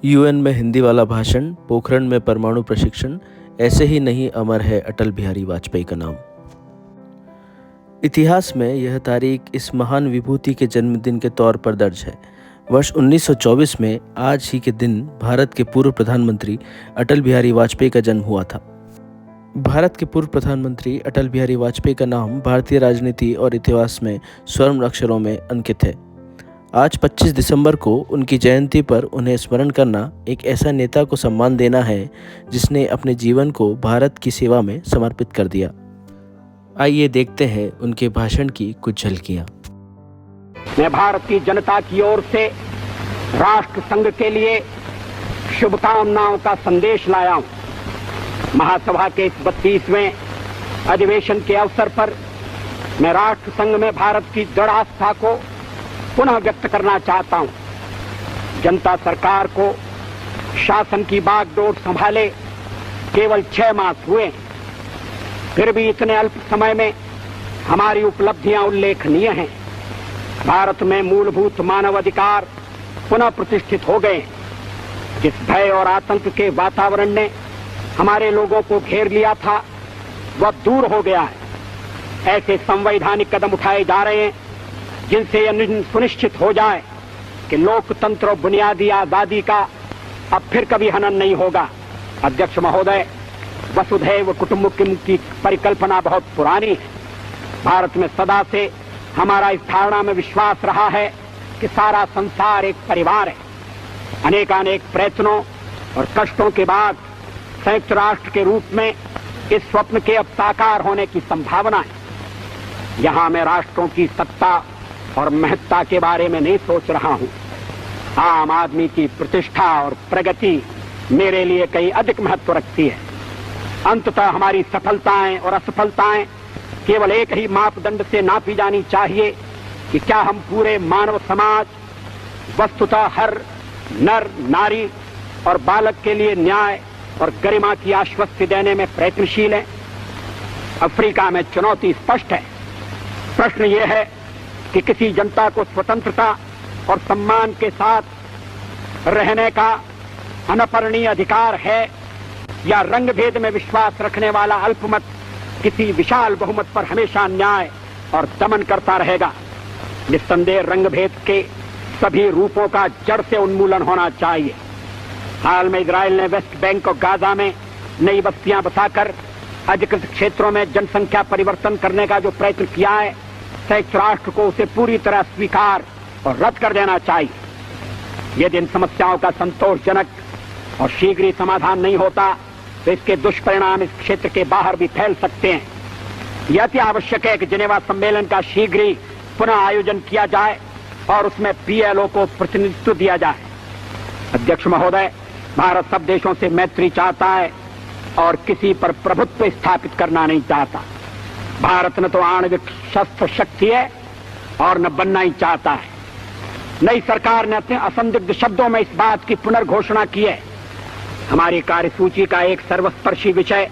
UN में हिंदी वाला भाषण, पोखरण में परमाणु प्रशिक्षण, ऐसे ही नहीं अमर है अटल बिहारी वाजपेयी का नाम। इतिहास में यह तारीख इस महान विभूति के जन्मदिन के तौर पर दर्ज है। वर्ष 1924 में आज ही के दिन भारत के पूर्व प्रधानमंत्री अटल बिहारी वाजपेयी का जन्म हुआ था। भारत के पूर्व प्रधानमंत्री अटल बिहारी वाजपेयी का नाम भारतीय राजनीति और इतिहास में स्वर्ण अक्षरों में अंकित है। आज 25 दिसंबर को उनकी जयंती पर उन्हें स्मरण करना एक ऐसा नेता को सम्मान देना है जिसने अपने जीवन को भारत की सेवा में समर्पित कर दिया। आइए देखते हैं उनके भाषण की कुछ झलकियां। मैं भारत की जनता की ओर से राष्ट्र संघ के लिए शुभकामनाओं का संदेश लाया हूं। महासभा के इस 32वें अधिवेशन के अवसर पर मैं राष्ट्र संघ में भारत की दृढ़ आस्था को पुनः व्यक्त करना चाहता हूं। जनता सरकार को शासन की बागडोर संभाले केवल 6 मास हुए, फिर भी इतने अल्प समय में हमारी उपलब्धियां उल्लेखनीय हैं। भारत में मूलभूत मानव अधिकार पुनः प्रतिष्ठित हो गए। जिस भय और आतंक के वातावरण ने हमारे लोगों को घेर लिया था वह दूर हो गया है। ऐसे संवैधानिक कदम उठाए जा रहे हैं जिनसे यह सुनिश्चित हो जाए कि लोकतंत्र और बुनियादी आजादी का अब फिर कभी हनन नहीं होगा। अध्यक्ष महोदय, वसुधैव कुटुंबकम की परिकल्पना बहुत पुरानी है। भारत में सदा से हमारा इस धारणा में विश्वास रहा है कि सारा संसार एक परिवार है। अनेकानेक प्रयत्नों और कष्टों के बाद संयुक्त राष्ट्र के रूप में इस स्वप्न के अब साकार होने की संभावना है। यहां मैं राष्ट्रों की सत्ता और महत्ता के बारे में नहीं सोच रहा हूं। आम आदमी की प्रतिष्ठा और प्रगति मेरे लिए कहीं अधिक महत्व रखती है। अंततः हमारी सफलताएं और असफलताएं केवल एक ही मापदंड से नापी जानी चाहिए कि क्या हम पूरे मानव समाज, वस्तुतः हर नर, नारी और बालक के लिए न्याय और गरिमा की आश्वस्ति देने में प्रयत्नशील हैं। अफ्रीका में चुनौती स्पष्ट है। प्रश्न यह है कि किसी जनता को स्वतंत्रता और सम्मान के साथ रहने का अनपरणीय अधिकार है या रंगभेद में विश्वास रखने वाला अल्पमत किसी विशाल बहुमत पर हमेशा न्याय और दमन करता रहेगा। निस्संदेह रंगभेद के सभी रूपों का जड़ से उन्मूलन होना चाहिए। हाल में इजराइल ने वेस्ट बैंक और गाजा में नई बस्तियां बसाकर अधिकृत क्षेत्रों में जनसंख्या परिवर्तन करने का जो प्रयत्न किया है, संयुक्त राष्ट्र को उसे पूरी तरह स्वीकार और रद्द कर देना चाहिए। यदि इन समस्याओं का संतोषजनक और शीघ्र ही समाधान नहीं होता तो इसके दुष्परिणाम इस क्षेत्र के बाहर भी फैल सकते हैं। यह अति आवश्यक है कि जिनेवा सम्मेलन का शीघ्र ही पुनः आयोजन किया जाए और उसमें पीएलओ को प्रतिनिधित्व दिया जाए। अध्यक्ष महोदय, भारत सब देशों से मैत्री चाहता है और किसी पर प्रभुत्व स्थापित करना नहीं चाहता। भारत न तो आणविक शस्त्र शक्ति है और न बनना ही चाहता है। नई सरकार ने अपने असंदिग्ध शब्दों में इस बात की पुनर्घोषणा की है। हमारी कार्यसूची का एक सर्वस्पर्शी विषय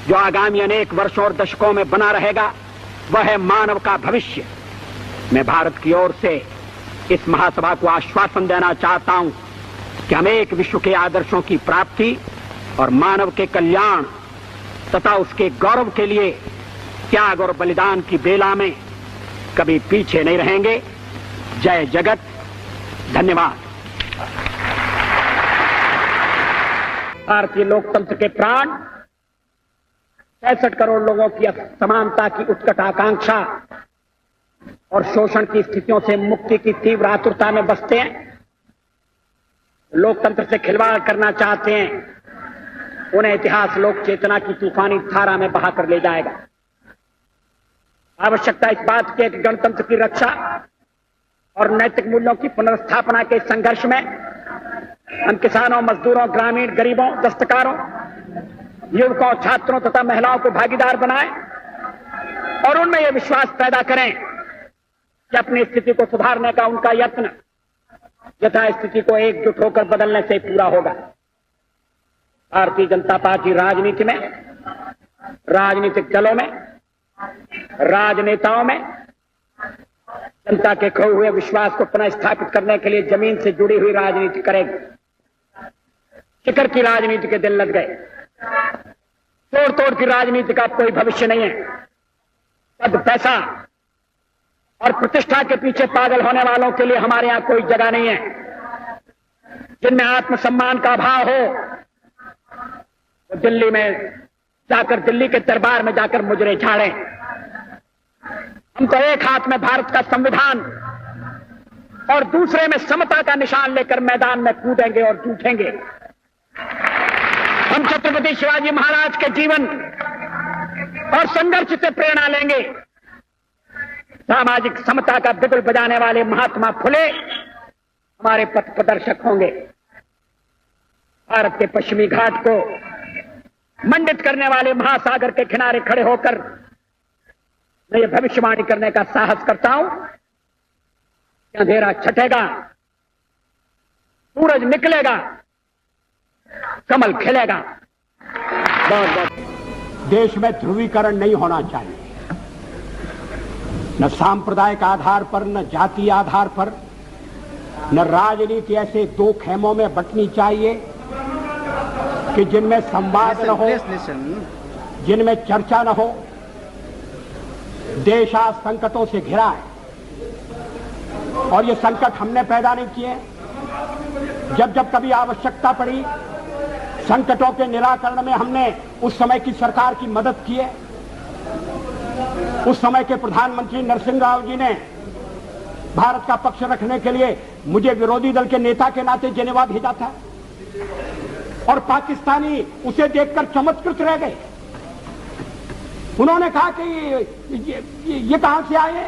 जो आगामी अनेक वर्षों और दशकों में बना रहेगा वह है मानव का भविष्य। मैं भारत की ओर से इस महासभा को आश्वासन देना चाहता हूं कि हम एक विश्व के आदर्शों की प्राप्ति और मानव के कल्याण तथा उसके गौरव के लिए त्याग और बलिदान की बेला में कभी पीछे नहीं रहेंगे। जय जगत। धन्यवाद। भारतीय लोकतंत्र के प्राण 65 करोड़ लोगों की समानता की उत्कट आकांक्षा और शोषण की स्थितियों से मुक्ति की तीव्र आतुरता में बसते हैं। लोकतंत्र से खिलवाड़ करना चाहते हैं, उन्हें इतिहास लोक चेतना की तूफानी धारा में बहाकर ले जाएगा। आवश्यकता इस बात की है कि गणतंत्र की रक्षा और नैतिक मूल्यों की पुनर्स्थापना के संघर्ष में हम किसानों, मजदूरों, ग्रामीण, गरीबों, दस्तकारों, युवकों, छात्रों तथा महिलाओं को भागीदार बनाएं और उनमें यह विश्वास पैदा करें कि अपनी स्थिति को सुधारने का उनका यत्न यथा स्थिति को एकजुट होकर बदलने से पूरा होगा। भारतीय जनता पार्टी राजनीति में, राजनीतिक दलों में, राजनेताओं में जनता के खोए हुए विश्वास को पुनः स्थापित करने के लिए जमीन से जुड़ी हुई राजनीति करेगी। फिक्र की राजनीति के दिल लग गए। तोड़ तोड़ की राजनीति का कोई भविष्य नहीं है। पद, पैसा और प्रतिष्ठा के पीछे पागल होने वालों के लिए हमारे यहां कोई जगह नहीं है। जिनमें आत्मसम्मान का अभाव हो वो दिल्ली में जाकर, दिल्ली के दरबार में जाकर मुजरे झाड़ें। हम तो एक हाथ में भारत का संविधान और दूसरे में समता का निशान लेकर मैदान में कूदेंगे और जूझेंगे। हम छत्रपति शिवाजी महाराज के जीवन और संघर्ष से प्रेरणा लेंगे। सामाजिक समता का बिगुल बजाने वाले महात्मा फुले हमारे पथ प्रदर्शक होंगे। भारत के पश्चिमी घाट को मंडित करने वाले महासागर के किनारे खड़े होकर मैं ये भविष्यवाणी करने का साहस करता हूं कि अंधेरा छटेगा, सूरज निकलेगा, कमल खिलेगा। बहुत बहुत देश में ध्रुवीकरण नहीं होना चाहिए, न सांप्रदायिक आधार पर, न जातीय आधार पर, न राजनीति ऐसे दो खेमों में बंटनी चाहिए कि जिनमें संवाद न हो, जिनमें चर्चा न हो। देश आज संकटों से घिरा है और ये संकट हमने पैदा नहीं किए। जब जब कभी आवश्यकता पड़ी संकटों के निराकरण में हमने उस समय की सरकार की मदद की है। उस समय के प्रधानमंत्री नरसिंह राव जी ने भारत का पक्ष रखने के लिए मुझे विरोधी दल के नेता के नाते जेनेवा भेजा था और पाकिस्तानी उसे देखकर चमत्कृत रह गए। उन्होंने कहा कि ये कहां से आए,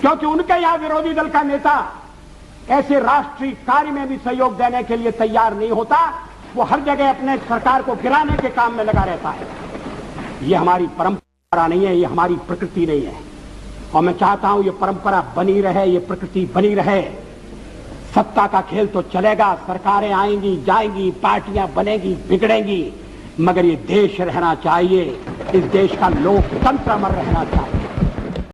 क्योंकि उनके यहां विरोधी दल का नेता ऐसे राष्ट्रीय कार्य में भी सहयोग देने के लिए तैयार नहीं होता। वो हर जगह अपने सरकार को गिराने के काम में लगा रहता है। ये हमारी परंपरा नहीं है, ये हमारी प्रकृति नहीं है और मैं चाहता हूं ये परंपरा बनी रहे, ये प्रकृति बनी रहे। सत्ता का खेल तो चलेगा, सरकारें आएंगी जाएंगी, पार्टियां बनेगी बिगड़ेंगी, मगर ये देश रहना चाहिए, इस देश का लोकतंत्र अमर रहना चाहिए।